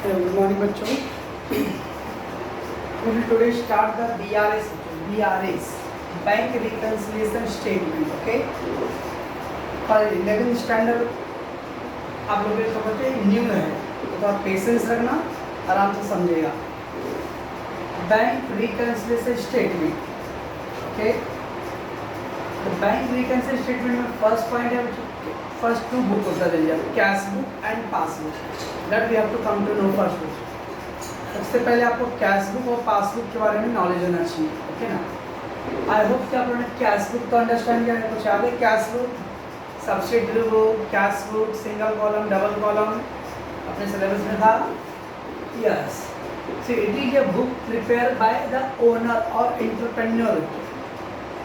Good morning, बच्चों. We will today start the BRS, Bank Reconciliation Statement. Okay. For 11th standard आप लोगों को बच्चे न्यू है, तो आप पेशेंस रखना, आराम से समझेगा. Bank reconciliation statement. ओके. तो बैंक रिकन्सिलिएशन स्टेटमेंट में फर्स्ट पॉइंट है फर्स्ट टू बुक होता है, cash book and passbook. That we have to come to know first. सबसे पहले आपको कैश बुक और पासबुक के बारे में नॉलेज होना चाहिए. ओके ना. आई होप कि आप लोगों ने कैश बुक तो अंडरस्टैंड किया है. कुछ याद है? Cash book, subsidiary book, cash book, single column, double column अपने सिलेबस में था. Yes. So it is a book prepare by the owner और एंटरप्रेन्योर.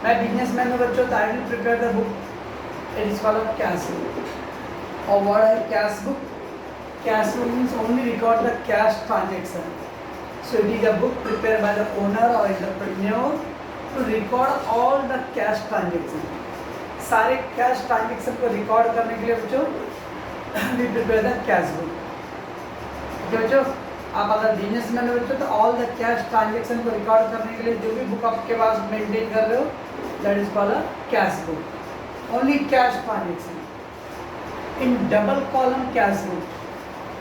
मैं बिजनेसमैन हूँ बच्चों, तो I will prepare the book. It is called cash book. और what है cash book? Cash book means only record the cash transaction. So it is a book prepared by the owner or entrepreneur to record all the cash transaction. सारे cash transaction को record करने के लिए बच्चों we prepare the cash book. Okay बच्चों, आप अगर businessman हो बच्चों तो all the cash transaction को record करने के लिए जो भी book आपके पास maintain कर रहे हो that is called a cash book. Only cash transaction. In double column cash book.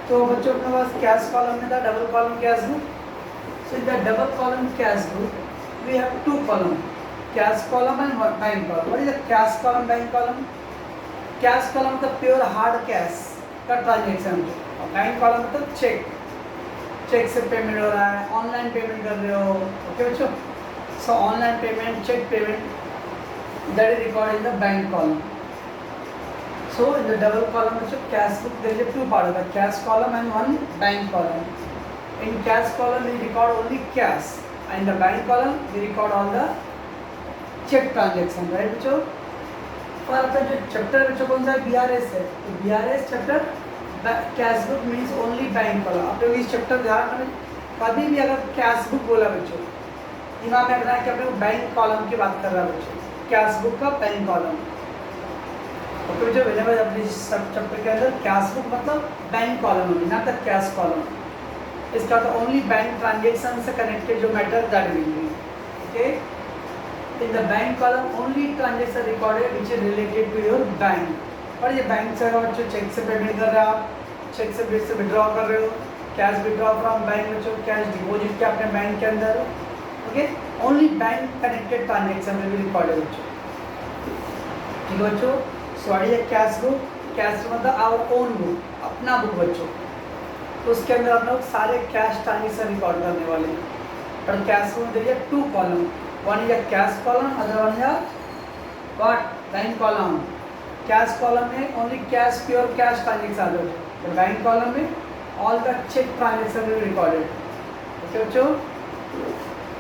तो बच्चों अपने पास कैश कॉलम में था, double column cash book. So in the double column cash book we have two column, cash column and bank column. What is the cash column, bank column? Cash column मतलब pure hard cash का transaction, और bank column मतलब cheque. Cheque से payment हो रहा है, online payment कर रहे हो. ओके बच्चों. सो online payment, cheque payment, that is record in the bank column. So in the double column of cash book there is two part of the cash column and one bank column. In cash column we record only cash, and in the bank column we record all the check transaction, right बच्चों? और अपना जो chapter बच्चों कौन सा है? BRS है. तो BRS chapter cash book means only bank column. आप लोग इस चैप्टर ध्यान रखें, कभी भी अगर कैश बुक बोला बच्चों दिमाग में रखना कि अपने बैंक कॉलम की बात कर रहा है बच्चों. कैश बुक का बैंक कॉलम. ओके बच्चों, व्हेनेवर अपने सब चैप्टर के अंदर कैश बुक मतलब बैंक कॉलम होगी, ना तक कैश कॉलम. इसका तो ओनली बैंक ट्रांजेक्शन से कनेक्टेड जो matter that will be. Okay. In the bank column only transaction recorded which is related to your bank. और ये बैंक से अगर बच्चों चेक से पेमेंट कर रहे हो, आप चेक से विड्रॉ कर रहे हो, कैश विड्रॉ फ्रॉम बैंक बच्चों, कैश डिपॉजिट किया अपने बैंक के अंदर. Okay. Only bank connected transaction will be recorded बच्चों. ठीक है बच्चों. सॉरी है कैश बुक. कैश मतलब आवर ओन बुक, अपना बुक बच्चों. तो उसके अंदर हम लोग सारे कैश ट्रांजेक्शन रिकॉर्ड करने वाले हैं. और कैश बुक देखिए two column, one is a cash column, other one is a what, bank column. Cash column में only cash, pure cash transaction आते हैं. तो बैंक कॉलम में all the cheque transaction will recorded. Okay बच्चों.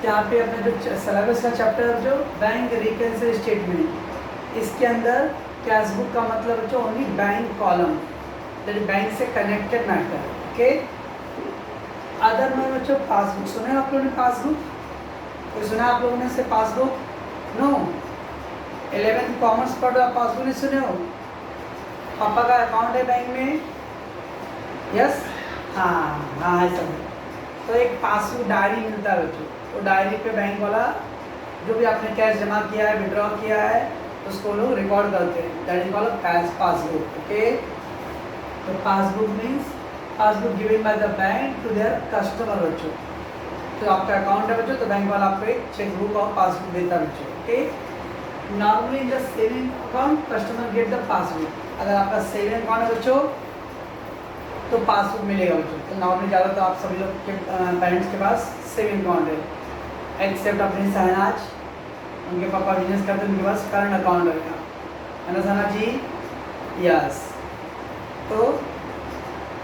यहाँ पे अपने जो सिलेबस का चैप्टर जो बैंक रिकन्सिलिएशन स्टेटमेंट, इसके अंदर कैश बुक का मतलब बच्चों only bank column, that bank से कनेक्टेड मैटर. ओके. अदर में बच्चों पासबुक सुने आप लोगों ने? पासबुक कोई सुना आप लोगों ने से पासबुक? नो. 11th कॉमर्स पढ़ रहे हो, पासबुक नहीं सुने हो? पापा का अकाउंट है बैंक में. यस. हाँ हाँ है सब. तो एक पासबुक डायरी मिलता है बच्चों. तो डायरी पे बैंक वाला जो भी आपने कैश जमा किया है, विड्रॉ किया है, उसको लोग रिकॉर्ड करते हैं. That is called passbook. Okay. तो passbook means passbook given by the bank to their customer बच्चों. तो आपका अकाउंट है बच्चों, तो बैंक वाला आपको एक चेक बुक और पासबुक देता है बच्चों. Okay. Normally in the saving account customer get the passbook. अगर आपका सेविंग अकाउंट है बच्चों तो पासबुक मिलेगा बच्चों. तो नॉर्मली ज़्यादा तो आप सभी लोग के पेरेंट्स के पास सेविंग अकाउंट है, एक्सेप्ट अपनी शहनाज, उनके पापा बिजनेस करते हैं, उनके पास करंट अकाउंट रहेगा, है ना साना जी? यस. तो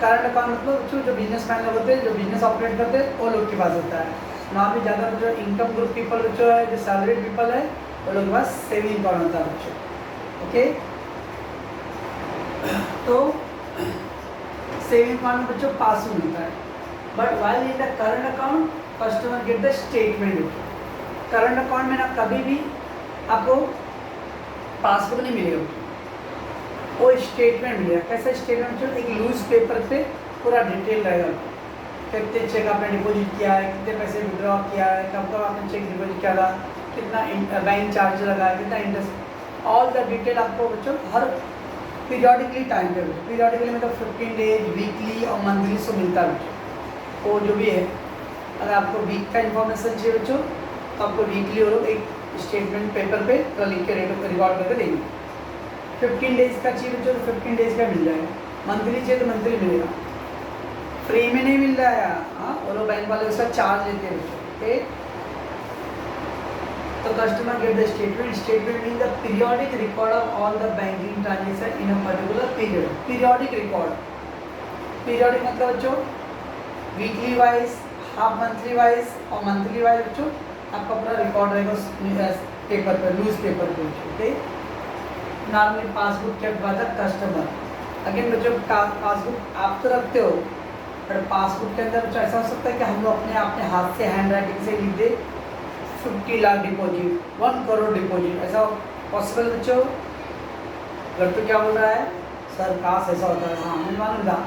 करंट अकाउंट मतलब जो बिजनेसमैन लोग होते हैं, जो बिजनेस ऑपरेट करते हैं, वो लोग के पास होता है. नॉर्मली ज़्यादा जो इनकम ग्रुप पीपल जो है, जो सैलरीड पीपल है, वो लोग के पास सेविंग अकाउंट होता है बच्चों. ओके. तो सेविंग अकाउंट में बच्चों पासबुक मिलता है. But while in the current account customer get the statement. Current account में ना कभी भी आपको पासबुक नहीं मिलेगा, वो स्टेटमेंट मिलेगा. कैसा स्टेटमेंट? जो एक लूज पेपर पे पूरा डिटेल रहेगा. कितने चेक आपने डिपॉजिट किया है, कितने पैसे विड्रॉ किया है, कब कब आपने चेक डिपॉजिट किया था, कितना बैंक चार्ज लगा है, कितना इंटरेस्ट, ऑल द डिटेल आपको बच्चों हर पीरियडिकली टाइम पे, पीरियडिकली मतलब 15 डेज, वीकली और मंथली से मिलता है बच्चों। वो जो भी है, अगर आपको वीक का इन्फॉर्मेशन चाहिए बच्चों तो आपको वीकली वो लोग एक स्टेटमेंट पेपर पे लिख के रिकॉर्ड करके देंगे। 15 डेज का चाहिए बच्चों तो 15 डेज का मिल जाएगा, मंथली चाहिए तो मंथली मिलेगा, फ्री में नहीं मिल रहा है। हाँ, वो लोग बैंक वाले उसका चार्ज लेते हैं बच्चों। ओके, तो customer get the statement, statement mean the periodic record of all the banking transaction in a particular period. Periodic record, periodic मतलब बच्चों weekly wise, half monthly wise और मंथली वाइज बच्चों आपका पूरा रिकॉर्ड रहेगा पेपर पर, news paper पे। Okay, normally passbook kept by the customer. Again बच्चों पासबुक आप तो रखते हो, पर पासबुक के अंदर बच्चों ऐसा हो सकता है कि हम लोग अपने हाथ से हैंड राइटिंग से लिख दे 50 लाख डिपॉजिट, 1 करोड़ डिपॉजिट, ऐसा पॉसिबल बच्चों? घर तो क्या बोल रहा है सर, काश ऐसा होता है। हाँ, मैं मानूंगा।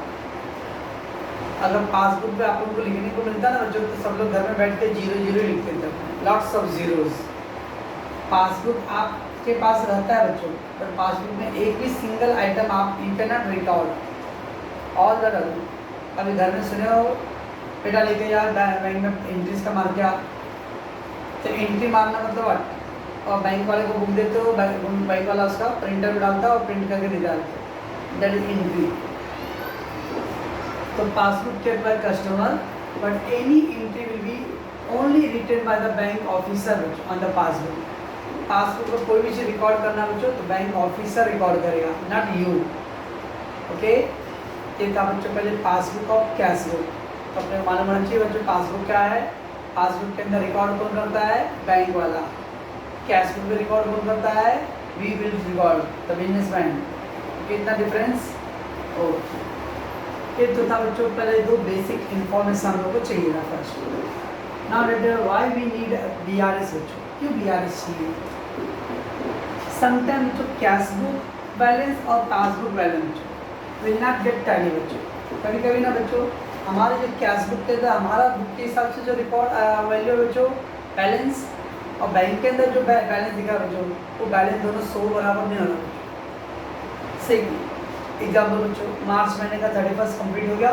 अगर पासबुक पे आप लोगों को लिखने को मिलता ना बच्चों तो सब लोग घर में बैठ के 0 लिखते थे, लॉट्स ऑफ जीरोस। पासबुक आपके पास रहता है बच्चों, पर पासबुक में एक भी सिंगल आइटम आप you can not record all the document. अभी घर में सुने हो बेटा लेके जा बैंक में एंट्रीज का मार क्या, तो एंट्री मारना मतलब व्हाट, और बैंक वाले को बुक देते हो, बैंक वाला उसका प्रिंटर में डालता है और प्रिंट करके दे जाता है, दैट इज एंट्री। तो passbook kept by customer but any entry will be only written by the bank officer on the passbook. Passbook पर कोई भी चीज़ रिकॉर्ड करना बच्चों तो बैंक ऑफिसर रिकॉर्ड करेगा, नॉट यू। ओके, ये था बच्चों पहले पासबुक और कैश बुक। तो अपने मालूम होना चाहिए बच्चों पासबुक क्या है। पासबुक के अंदर रिकॉर्ड कौन करता है, बैंक वाला। कैश बुक में रिकॉर्ड कौन करता है, we will record the businessman. कितना डिफरेंस हो। ये तो था बच्चों पहले दो बेसिक इन्फॉर्मेशन हम लोग को चाहिए था first. Now let why we need BRS बच्चों, क्यों बीआरएस चाहिए। समटाइम बच्चों कैश बुक बैलेंस और passbook balance will not get tally बच्चों। कभी कभी ना बच्चों हमारे जो कैश बुक के अंदर हमारा बुक के हिसाब से जो रिकॉर्ड वैल्यू है बच्चों बैलेंस, और बैंक के अंदर जो बैलेंस दिखा बच्चों वो बैलेंस दोनों 100 बराबर नहीं होना। सेम एग्जाम्पल बच्चों, मार्च महीने का 31 कंप्लीट हो गया,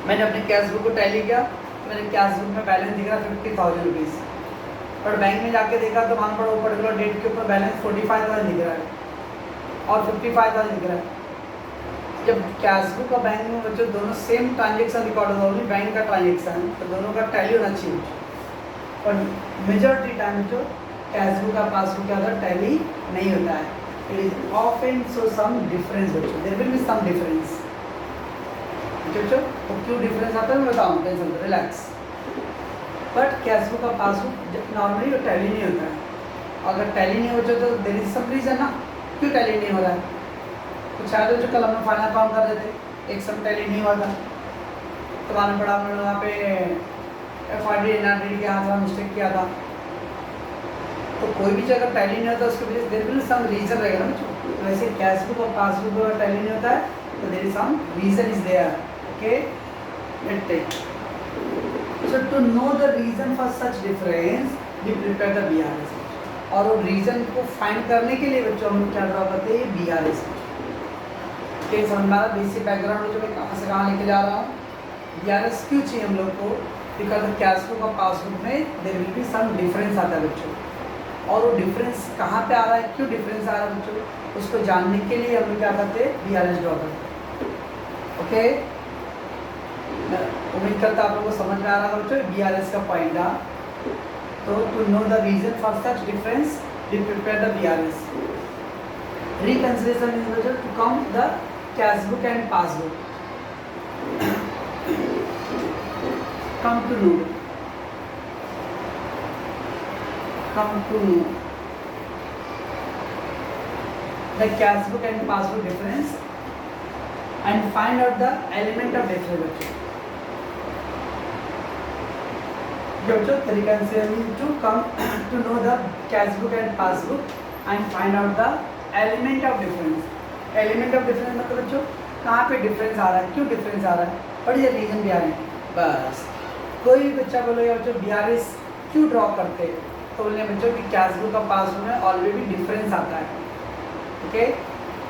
मैंने अपने कैश बुक को टैली किया, मेरे कैश बुक में बैलेंस दिख रहा 50,000 रुपीज़, और बैंक में जाके देखा तो मान पड़ो पर्टिकुलर डेट के ऊपर बैलेंस 45,000 दिख रहा है और 55,000 दिख रहा है। जब कैश बुक और बैंक में बच्चों दोनों सेम ट्रांजेक्शन रिकॉर्ड होगा, ओनली बैंक का ट्रांजेक्शन, तो दोनों का टैली होना चाहिए। और मेजॉरिटी टाइम जो कैश बुक और पासबुक के अंदर टैली नहीं होता है, it is often so some difference बच्चों, there will be some difference. बच्चों तो क्यों डिफरेंस आता है मैं बताऊँ, tension relax. But cash book और पासबुक नॉर्मली वो टैली नहीं होता है। अगर टैली नहीं होता तो देयर इज सम रीजन ना, क्यों टैली नहीं हो रहा है। तो शायद जो कल हम फाइनल काम कर रहे थे एक सम टैली नहीं हुआ था, तो मालूम पड़ा हमने वहाँ पे FRD NRD के हाथ में मिस्टेक किया था। तो कोई भी जगह टैली नहीं होता उसके वजह से देयर विल सम रीजन रहेगा ना बच्चों। वैसे कैश बुक और पासबुक अगर टैली नहीं होता है तो there is some reason is there. Okay, let's take so to know the reason for such difference we prepare the BRS, और वो रीजन को फाइंड करने के लिए बच्चों हम क्या ड्रॉ करते हैं BRS। ओके, समझ में आ रहा बेसिक बैकग्राउंड जो मैं कहाँ से कहाँ लेके जा रहा हूँ। BRS क्यों चाहिए हम लोग को, बिकॉज कैश बुक और पासबुक में there will be some difference आता है बच्चों, और वो डिफरेंस कहाँ पे आ रहा है, क्यों डिफरेंस आ रहा है बच्चों, उसको जानने के लिए हम लोग क्या करते हैं BRS ड्रॉ करते हैं। ओके, उम्मीद करता आप लोगों को समझ में आ रहा है बच्चों BRS का पॉइंट था। तो to know the reason for such difference we prepare the BRS। Reconsideration is बच्चों to come the cash book and passbook. come to know the cash book and passbook difference and find out the element of difference. बच्चों तरीका से to come to know the cash book and passbook and find out the element of difference. element of difference मतलब बच्चों कहाँ पे difference आ रहा है, क्यों डिफरेंस आ रहा है। What is the reason behind it. बस कोई भी बच्चा बोलेगा बच्चों BRS क्यों ड्रॉ करते हैं, तो बोलने बच्चों कि कैशबुक का पासबुक में ऑलरेडी डिफरेंस आता है, ओके।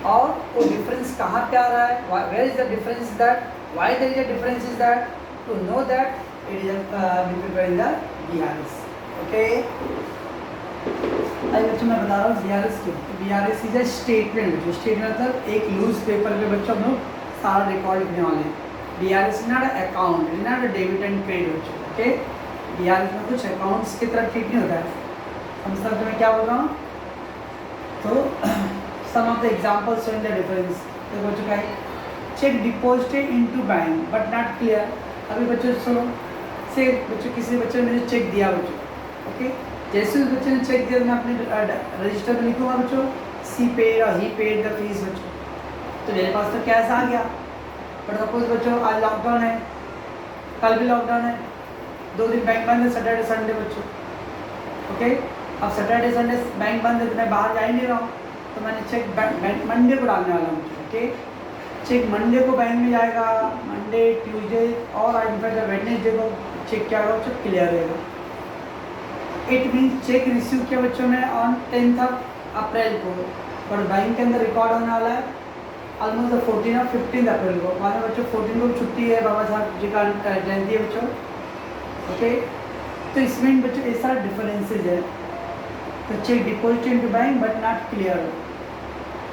और वो डिफरेंस कहाँ पे आ रहा है, where is the difference that, why there is a difference is that, to know that it is prepare in the BRS, okay. अभी बच्चों मैं बता रहा हूँ BRS क्यों, BRS इज अ स्टेटमेंट। बच्चों स्टेटमेंट मतलब एक लूज पेपर पे बच्चों हम लोग सारा रिकॉर्ड लिखने वाले हैं। BRS is not account, is not debit and credit बच्चों, ओके। BRS में कुछ अकाउंट्स की तरह ट्रीट नहीं होता है। हम सब मैं क्या बोल रहा हूँ, तो some of the examples showing the difference. तो बच्चों का cheque deposited into bank but not clear. अभी बच्चों सुनो से, बच्चों किसी बच्चे ने मुझे चेक दिया बच्चों, ओके। जैसे उस बच्चे ने चेक दिया, मैं अपने रजिस्टर में लिखूँगा बच्चों सी पेड और ही पेड द फीस बच्चों, तो मेरे पास तो कैश आ गया। बट सपोज बच्चों आज लॉकडाउन है, कल भी लॉकडाउन है, 2 दिन बैंक बंद है, सैटरडे संडे बच्चों, ओके। अब सैटरडे संडे बैंक बंद है तो मैं बाहर जा ही नहीं रहा हूँ, तो मैंने चेक बैंक मंडे को डालने वाला हूँ, ओके। चेक मंडे को बैंक में जाएगा, मंडे ट्यूसडे और इनफैक्ट वेडनेसडे को चेक क्या होगा, चेक क्लियर रहेगा। इट मीन्स चेक रिसीव किया बच्चों ने ऑन 10 अप्रैल को, और बैंक के अंदर रिकॉर्ड होने वाला है ऑलमोस्ट 14 और 15 अप्रैल को। मानो बच्चों 14 को छुट्टी है, बाबा साहब जी का जयंती है बच्चों, ओके। तो इसमें बच्चों ऐसा डिफरेंसेज है। तो cheque deposit into bank but not clear,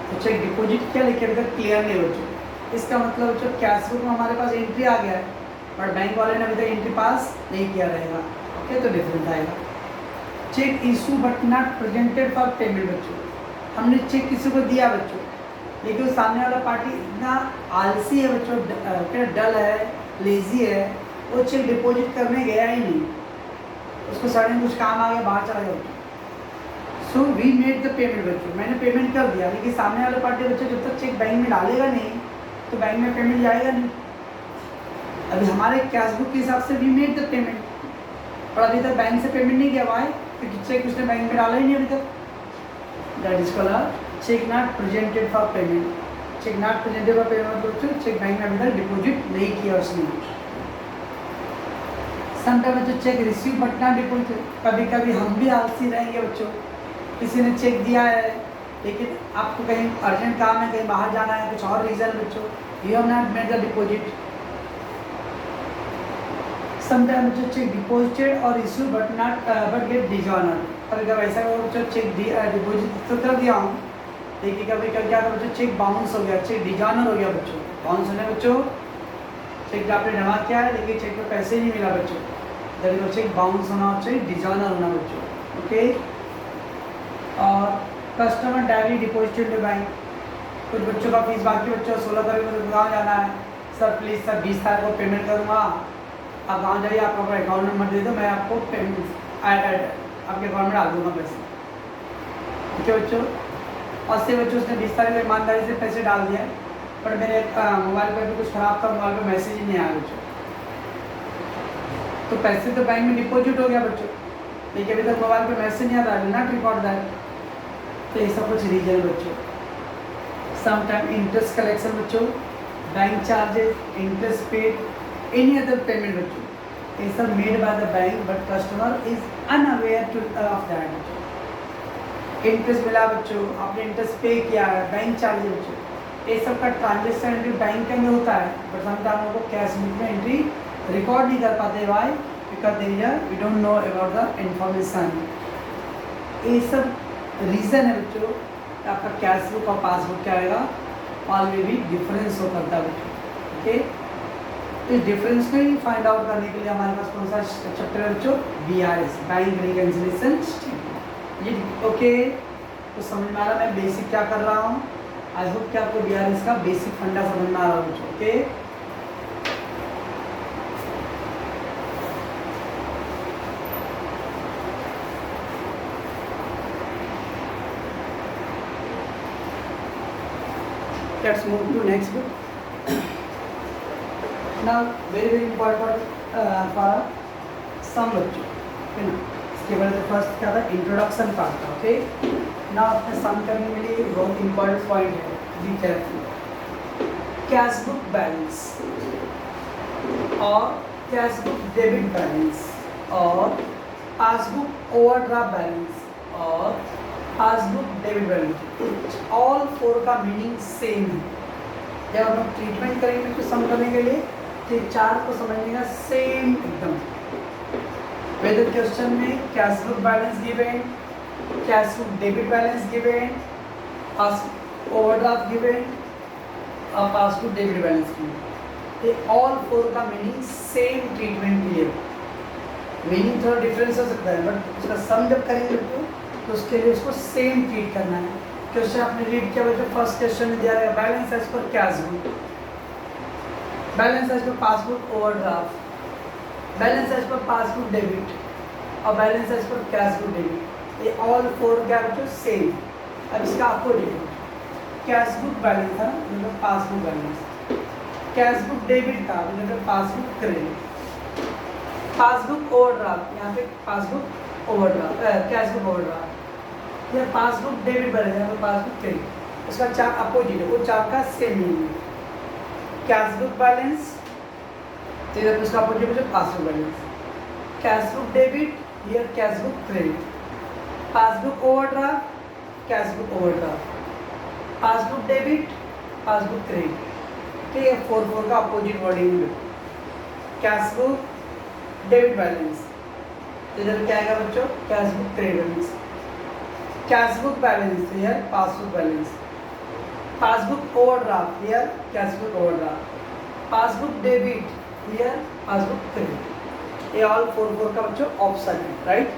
तो चेक डिपॉजिट किया लेकिन अभी तक क्लियर नहीं बच्चों। इसका मतलब बच्चों कैशबुक में हमारे पास एंट्री आ गया है, बट बैंक वाले ने अभी तक एंट्री पास नहीं किया रहेगा, ओके। तो डिफरेंस आएगा। Cheque issue but not presented for payment बच्चों, हमने चेक किसी को दिया बच्चों, लेकिन सामने वाला पार्टी इतना आलसी है बच्चों, क्या डल है, लेजी है, वो चेक डिपॉजिट करने गया ही नहीं, उसको सडन कुछ काम आ गया, बाहर चला गया। So we made the payment बच्चों, मैंने पेमेंट कर दिया, लेकिन सामने वाले पार्टी बच्चों जब तक चेक बैंक में डालेगा नहीं तो बैंक में पेमेंट जाएगा नहीं। अभी हमारे कैशबुक के हिसाब से वी मेड द पेमेंट, और अभी तक बैंक से पेमेंट नहीं किया हुआ है क्योंकि चेक उसने बैंक में डाला ही नहीं अभी तक। That is called cheque not presented for payment. Cheque not presented for payment बच्चों चेक बैंक में अभी तक डिपॉजिट नहीं किया उसने। समटाइम बच्चों cheque receive but not deposit, कभी कभी हम भी आलसी रहेंगे बच्चों, किसी ने चेक दिया है लेकिन आपको कहीं अर्जेंट काम है, कहीं बाहर जाना है, कुछ और रीज़न बच्चों, you have not made the deposit. Sometime बच्चों चेक डिपॉजिटेड और issue but not but get dishonoured. कभी कभी ऐसा हो बच्चों चेक डिपॉजिट तो कर दिया हूँ, लेकिन कभी कभी क्या बच्चों चेक बाउंस हो गया, चेक डिजॉनर हो गया बच्चों। बाउंस होने बच्चों चेक आपने जमा किया है लेकिन चेक में पैसे नहीं मिला बच्चों, जब चेक बाउंस होना चाहिए, डिजॉनर होना बच्चों, ओके। और customer directly deposited to bank, कुछ बच्चों का फीस बाकी बच्चों 16 तारीख को गाँव जाना है, सर प्लीज़ सर 20 तारीख को पेमेंट करूँगा, आप गाँव जाइए, आप अपना अकाउंट नंबर दे दो, मैं आपको पेमेंट आपके अकाउंट में डाल दूँगा पैसे, ठीक है बच्चों। और से बच्चों उसने 20 तारीख को ईमानदारी से पैसे डाल दिया, पर मेरे मोबाइल पर भी कुछ ख़राब था, मोबाइल पर मैसेज ही नहीं आया बच्चों, तो पैसे तो बैंक में डिपॉजिट हो गया बच्चों, लेकिन अभी तक मोबाइल पे मैसेज नहीं आ रहा, नॉट रिकॉर्ड दैट। तो ये सब कुछ रीजन बच्चों। समटाइम इंटरेस्ट कलेक्शन बच्चों, bank charges, interest paid, any other payment बच्चों, ये सब made by the bank but customer is unaware two of that बच्चों। इंटरेस्ट मिला बच्चों, आपने इंटरेस्ट पे किया है, बैंक चार्जेस बच्चों, ये सब का ट्रांजेक्शन एंट्री बैंक के अंदर होता है, बट समटाइम हम लोग कैश बुक में एंट्री रिकॉर्ड नहीं कर पाते, why because we don't know about the information. ये सब रीज़न है बच्चों, आपका कैश बुक और पासबुक क्या आएगा, ऑल में भी डिफरेंस हो करता है बच्चों, ओके। तो इस डिफरेंस को ही फाइंड आउट करने के लिए हमारे पास कौन सा चैप्टर है बच्चों, BRS, बैंक रिकन्सिलिएशन स्टेटमेंट, ये ओके। तो समझ में आ रहा मैं बेसिक क्या कर रहा हूँ, आई होप कि आपको BRS का बेसिक फंडा समझ में आ रहा बच्चों, okay. Let's move to next book. Now very important for some बच्चों, है ना। इसके बाद फर्स्ट क्या था, इंट्रोडक्शन पार्ट था, ओके। ना अपने सम करने के लिए बहुत इंपॉर्टेंट पॉइंट है, be careful. Cash book balance, और कैश बुक डेबिट बैलेंस और पासबुक ओवरड्राफ्ट बैलेंस और passbook debit balance, all four का मीनिंग सेम है। जब हम लोग ट्रीटमेंट करेंगे तो सम करने के लिए तो चार को समझने का सेम एकदम। वेदर क्वेश्चन में cash book balance given, cash book debit balance given, passbook overdraft given और पासबुक डेबिट बैलेंस गिवन, ये ऑल फोर का मीनिंग सेम ट्रीटमेंट के लिए। मीनिंग थोड़ा डिफरेंस हो सकता है बट उसका सम जब करेंगे तो उसके लिए उसको सेम ट्रीट करना है। क्वेश्चन आपने रीड किया बच्चों, फर्स्ट क्वेश्चन में दिया है balance as per cash book, balance as पर पासबुक ओवरड्राफ्ट, बैलेंस एज पर पासबुक डेबिट और balance as per cash book debit, ये ऑल फोर क्या बच्चों सेम। अब इसका आपको देखो, कैश बुक बैलेंस था मतलब passbook balance, cash book debit था मतलब पासबुक क्रेडिट, पासबुक ओवरड्राफ्ट यहाँ पे passbook overdraft cash book overdraft, यह पासबुक डेबिट बैलेंस है पासबुक क्रेडिट, उसका चार अपोजिट है, वो चार का सेम मीनिंग है। कैश बुक बैलेंस तो इधर उसका अपोजिट है passbook balance, cash book debit here cash book credit, passbook overdraft cash book overdraft, passbook debit passbook credit, ठीक है। फोर फोर का अपोजिट वर्डिंग है। कैश बुक डेबिट बैलेंस तो इधर क्या आएगा बच्चों, cash book credit balance, cash book balance here passbook balance, passbook overdraft here cash book overdraft, passbook debit here passbook credit, ये ऑल फोर फोर का बच्चों ऑप्शन है, राइट।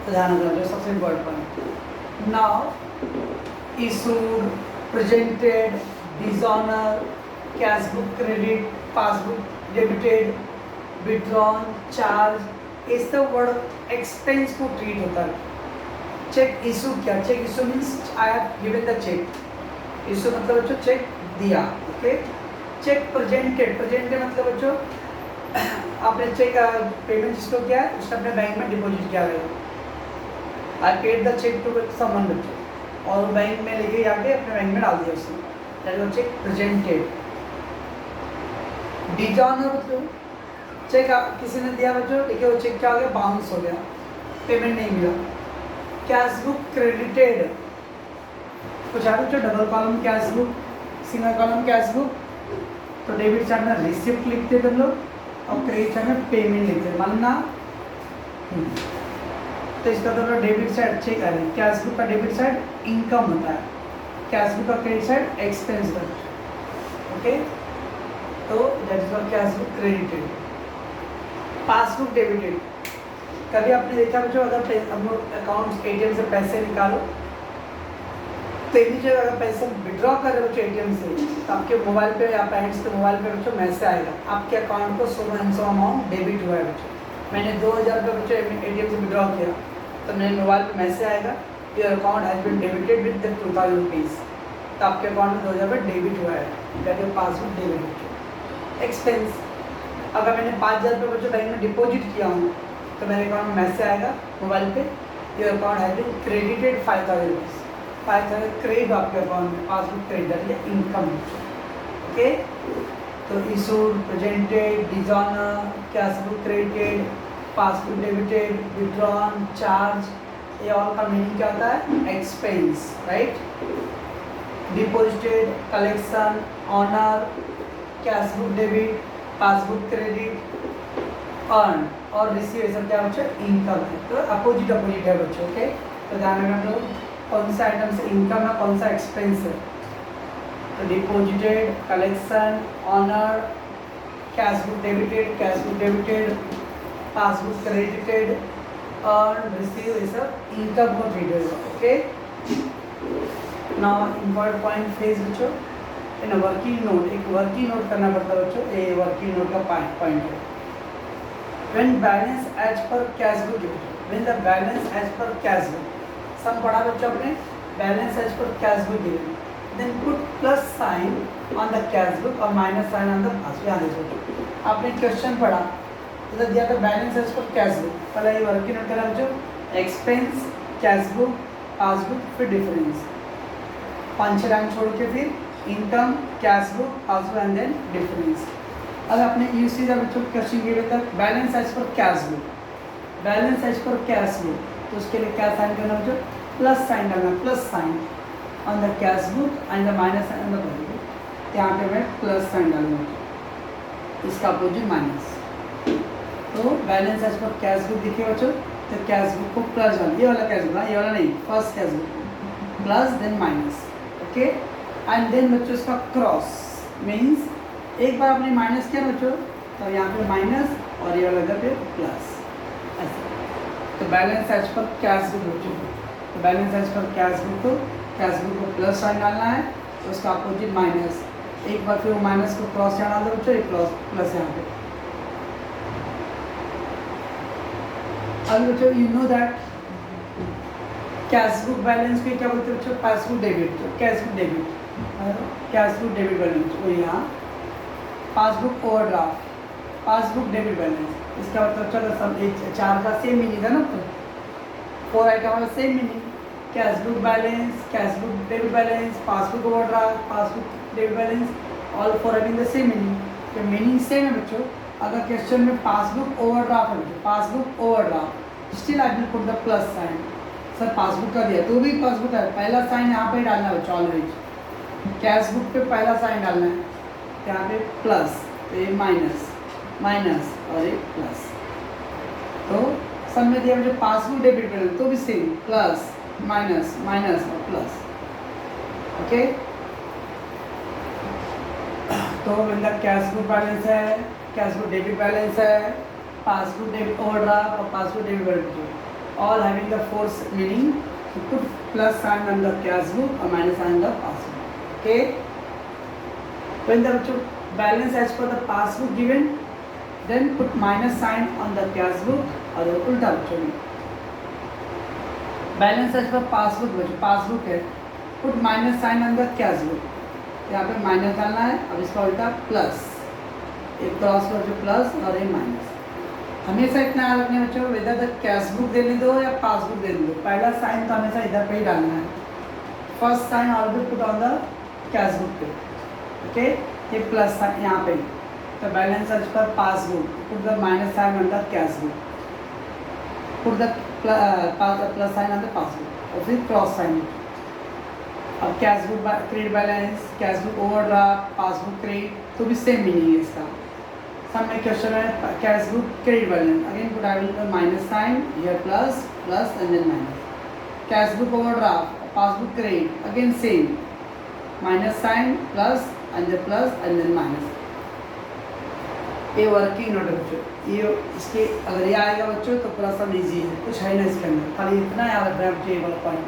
तो ध्यान रखना सबसे important point. Now issued, presented, dishonour, cash book credit, passbook debited, withdrawn, charge, इस सब वर्ड एक्सपेंस को ट्रीट होता है। चेक इशू क्या, check issue means I have given the cheque, issue मतलब बच्चों चेक दिया, ओके। चेक प्रेजेंटेड, प्रेजेंटेड मतलब बच्चों आपने चेक पेमेंट जिसको किया है उसने अपने बैंक में डिपॉजिट किया है, I paid the cheque to someone बच्चों, और बैंक में लेके जाके अपने बैंक में डाल दिया उसने, that is cheque presented. Dishonour मतलब चेक किसी ने दिया बच्चों, देखिए वो चेक क्या हो गया, बाउंस हो गया, पेमेंट नहीं मिला। कैश बुक क्रेडिटेड, कुछ आ बच्चों double column cash book, single column cash book, तो डेबिट साइड में रिसिप्ट लिखते थे लोग और क्रेडिट साइड में पेमेंट लिखते, मानना। तो इसका तो डेबिट साइड चेक आ रही है, कैश बुक का डेबिट साइड इनकम होता है, कैश बुक का क्रेडिट साइड एक्सपेंस होता है, ओके। तो that is cash book credited. Passbook debited, कभी आपने देखा बच्चों अगर हम लोग अकाउंट एटीएम से पैसे निकालो तो इतनी जगह अगर पैसे विड्रॉ कर रहे बच्चों एटीएम से तो आपके मोबाइल पे या पैरेंट्स के मोबाइल पे बच्चों मैसेज आएगा आपके अकाउंट को so and so amount debit हुआ है बच्चों। मैंने 2000 रुपये बच्चों एटीएम से विड्रॉ किया तो मेरे मोबाइल पे मैसेज आएगा your account has been debited with the 2000 rupees, तो आपके अकाउंट में 2000 रुपये डेबिट हुआ है, that is passbook debit. Expense, अगर मैंने 5000 रुपये बच्चों बैंक में डिपॉजिट किया हूँ तो मेरे अकाउंट में मैसेज आएगा मोबाइल पे your account has been credited 5000 rupees, 5000 credit आपके अकाउंट में, पासबुक क्रेडिट या इनकम, ओके। तो issued, presented, dishonour, cash book credited, passbook debited, withdrawn, charge, ये ऑल का मीनिंग क्या होता है, expense, right. Deposited, collection, honour, cash book debit, passbook credit, earn और रिसीव, ये सब क्या बच्चों इनकम है। तो अपोजिट अपोजिट है बच्चों, ओके। तो ध्यान में हम लोग कौन सा आइटम से इनकम है कौन सा एक्सपेंस है। तो deposited, collection, honour, cash book debited, passbook credited, earn, receive, ये सब इनकम को ट्रीट होगा, ओके। नाउ इम्पोर्टेंट पॉइंट फेज बच्चों इन वर्किंग नोट, एक वर्किंग नोट करना पड़ता है बच्चों, ये वर्किंग नोट का पॉइंट है। When balance as per cash book, when the balance as per cash book, सम पढ़ा बच्चों अपने balance as per cash book given, then put plus sign on the cash book और minus sign on the pass। यहाँ देखो आपने question पढ़ा इधर दिया था balance as per cash book, पहले ये वर्किंग नोट करा बच्चों, एक्सपेंस, कैश बुक, पासबुक, फिर डिफरेंस, 5-6 लाइन छोड़ के फिर income, cash book, passbook and then difference. अब आपने यू सी द बच्चों question given the balance as per cash book, balance as per cash book, तो उसके लिए क्या साइन करना बच्चों, प्लस साइन डालना, plus sign on the cash book and the minus sign on the balance book. यहाँ पे मैं प्लस साइन डालूंगा, इसका अपोजिट माइनस। तो balance as per cash book देखिए बच्चों, तो कैश बुक को प्लस डाल, ये वाला कैश बुक ना, ये वाला नहीं, first cash book plus then minus, okay. And then बच्चों इसका क्रॉस मीन्स एक बार आपने माइनस किया बच्चों, तो यहाँ पे माइनस और ये वाला इधर पे प्लस, ऐसा। तो balance as per cash book बच्चों, तो balance as per cash book को प्लस साइन डालना है, तो उसका अपोजिट माइनस। एक बार फिर वो माइनस को क्रॉस यहाँ डाल दो बच्चों, ये प्लस यहाँ पे। अब बच्चों you know that cash book balance को क्या बोलते हैं बच्चों, passbook debit, cash book debit, cash book debit balance, वो यहाँ passbook overdraft, passbook debit balance, इसका मतलब चलो सब एक चार का सेम मीनिंग है ना, तो 4 आइटम है same meaning, cash book balance, cash book debit balance, passbook overdraft, passbook debit balance, all 4 having the same meaning. तो मीनिंग सेम है बच्चों। अगर क्वेश्चन में पासबुक ओवरड्राफ्ट है बच्चों, passbook overdraft, still I will put the plus sign. Sir passbook का दिया तो भी पासबुक है, पहला साइन यहाँ पे डालना है बच्चों ऑलवेज। कैश बुक पे पहला साइन डालना है, यहाँ पे प्लस, तो ये माइनस माइनस और ये प्लस। तो सब में दिया मुझे पासबुक डेबिट बैलेंस, तो भी सेम प्लस माइनस माइनस और प्लस, ओके। तो मतलब कैश बुक बैलेंस है, कैश बुक डेबिट बैलेंस है, पासबुक डेबिट ओवरड्राफ्ट और passbook debit balance, all having the force meaning to put plus sign on the cash book or minus sign on the passbook, okay. When the balance as per the passbook given, then put minus sign on the cash book or उल्टा बच्चों, balance as पर passbook बच्चों, passbook है, put minus sign on the cash book, यहाँ पे minus डालना है, अब इसका उल्टा प्लस, एक क्रॉस बच्चों प्लस और एक माइनस। हमेशा इतना याद रखने बच्चों, वेदर द कैश बुक देने दो या पासबुक देने दो, पहला साइन तो हमेशा इधर पे ही डालना है, first sign always put on the cash book पे, ओके। ये प्लस साइन यहाँ पे, तो बैलेंस एज पर passbook, put the minus sign on the cash book, put the plus sign on the passbook और फिर क्रॉस साइन। अब cash book credit balance, cash book overdraft, passbook credit, तो भी same meaning है इसका। सब में क्वेश्चन है cash book credit balance, again put I will minus sign here, plus plus and then minus. Cash book overdraft, passbook credit, again same, minus sign plus and then plus and then minus. ये working note है बच्चों, ये इसके अगर ये आएगा बच्चों तो पूरा सब इजी है, कुछ है ना इसके अंदर, खाली इतना याद रखना है बच्चों, ये वाला पॉइंट।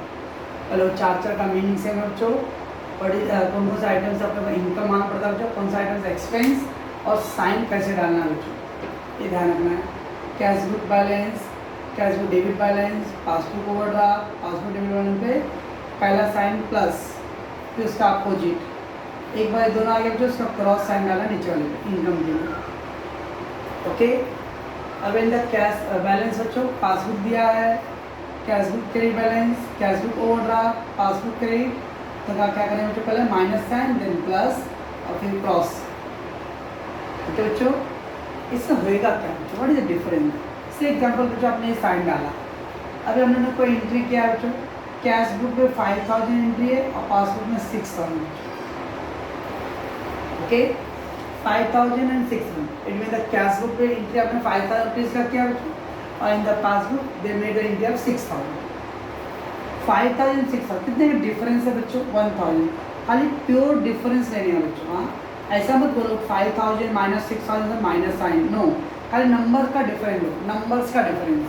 चलो चार का मीनिंग से बच्चों, बड़ी कौन कौन से आइटम्स अपने इनकम माना पड़ता है बच्चों, कौन सा आइटम्स एक्सपेंस, और साइन कैसे डालना है बच्चों, ये ध्यान रखना है। Cash book balance, cash book debit balance, passbook overdraft, passbook debit balance पे पहला साइन प्लस, फिर उसका अपोजिट, एक बार दोनों आगे बच्चों उसका क्रॉस साइन डाला नीचे वाले पे इनकम के लिए, ओके। अब इन द कैश बैलेंस बच्चों, पासबुक दिया है, cash book credit balance, cash book overdraft, passbook credit, तो क्या करें बच्चों, पहले माइनस साइन देन प्लस और फिर क्रॉस, ओके बच्चों। इससे होएगा क्या बच्चों, व्हाट इज द डिफरेंस। से एग्जांपल बच्चों आपने ये साइन डाला, अभी हमने कोई एंट्री किया है बच्चों, कैश बुक में 5000 एंट्री है और पासबुक में 6000, okay. 5000 and 6000, it mean the cash book पे एंट्री आपने 5000 रुपीज़ का किया बच्चों, और in the passbook they made the entry of 6000। 5000 6000 कितने का डिफरेंस है बच्चों, 1000, खाली प्योर डिफरेंस लेने हैं बच्चों। हाँ, ऐसा मत बोलो 5000 माइनस 6000 माइनस साइन, नो, खाली नंबर का डिफरेंस लो, नंबर्स का डिफरेंस।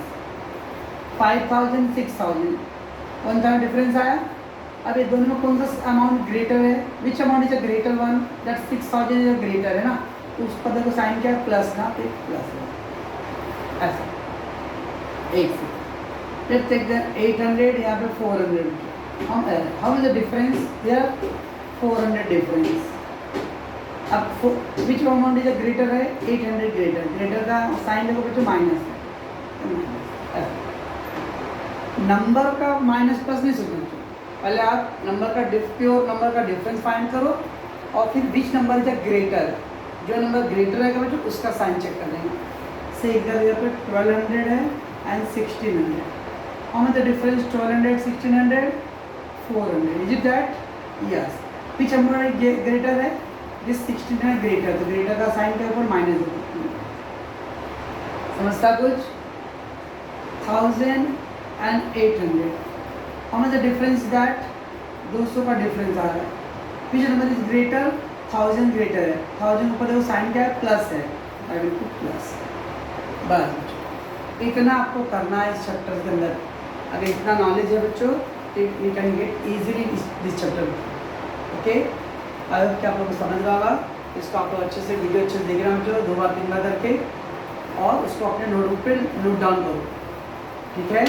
5000 6000 1000 डिफरेंस आया। अब ये दोनों में कौन सा अमाउंट ग्रेटर है, विच amount is a greater one, that 6000 is a greater है ना, तो उस पर देखो साइन क्या है, प्लस ना, तो प्लस है ऐसा, एक से। लेट्स टेक द 800, यहाँ पे 400, how is the difference here, 400 difference. अब which amount is a greater है, 800 ग्रेटर, ग्रेटर का साइन देखो बच्चों माइनस है, नंबर का माइनस प्लस नहीं सोचना, पहले आप नंबर का प्योर नंबर का डिफरेंस फाइंड करो और फिर which number is a greater, जो नंबर ग्रेटर रहेगा बच्चों उसका साइन चेक कर लेंगे। से इधर यहाँ पे 1200 है and 1600। How much the difference 1200 1600? 400। Is it that? Yes. Which number greater है? दिस 1600 ग्रेटर, तो ग्रेटर का साइन के ऊपर माइनस देते। समझता कुछ? 1000 and 800। How much the difference that? 200 का डिफरेंस आ रहा है। Which number is greater? 1000 greater है। 1000 ऊपर देखो साइन क्या है? प्लस है। I will put plus. बस इतना आपको करना है इस चैप्टर के अंदर। अगर इतना नॉलेज है बच्चों तो you can get easily this chapter. Okay, I hope कि आप लोग को समझ रहा होगा। इसको आप लोग अच्छे से वीडियो अच्छे से देख रहे हो, 2 बार 3 बार करके, और उसको अपने नोटबुक पे नोट डाउन करो। ठीक है।